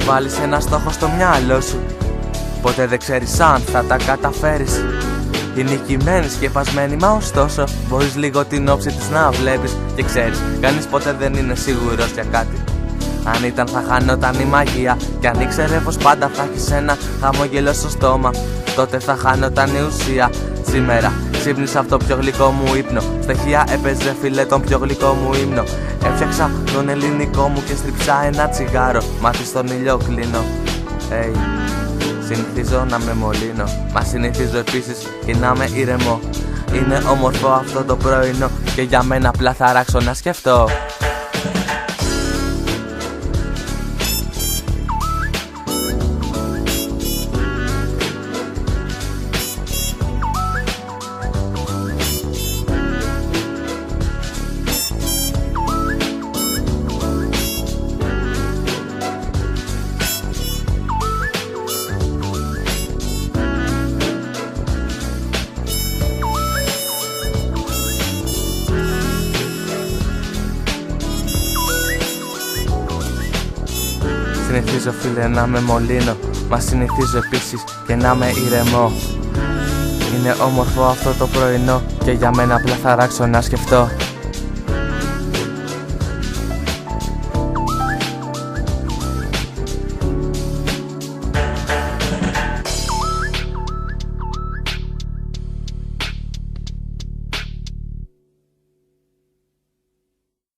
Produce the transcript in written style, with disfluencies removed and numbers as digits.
βάλεις ένα στόχο στο μυαλό σου, ποτέ δεν ξέρεις αν θα τα καταφέρεις. Είναι νικημένη, σκεπασμένη, μα ωστόσο μπορείς λίγο την όψη της να βλέπεις. Και ξέρεις, κανείς ποτέ δεν είναι σίγουρος για κάτι. Αν ήταν θα χάνονταν η μαγεία, κι αν ήξερε πως πάντα θα έχεις ένα χαμόγελο στο στόμα, τότε θα χάνονταν η ουσία. Σήμερα ξύπνησα από το πιο γλυκό μου ύπνο, στοιχεία έπαιζε φίλε τον πιο γλυκό μου ύμνο. Έφτιαξα τον ελληνικό μου και στριψά ένα τσιγάρο, μάτι στον ήλιο κλείνω. Hey. Συνηθίζω να με μολύνω, μα συνηθίζω επίσης και να με ηρεμό. Είναι όμορφο αυτό το πρωινό και για μένα απλά θα ράξω να σκεφτώ. Συνηθίζω φίλε να με μολύνω, μα συνηθίζω επίσης και να με ηρεμό. Είναι όμορφο αυτό το πρωινό και για μένα απλά θα ράξω να σκεφτώ.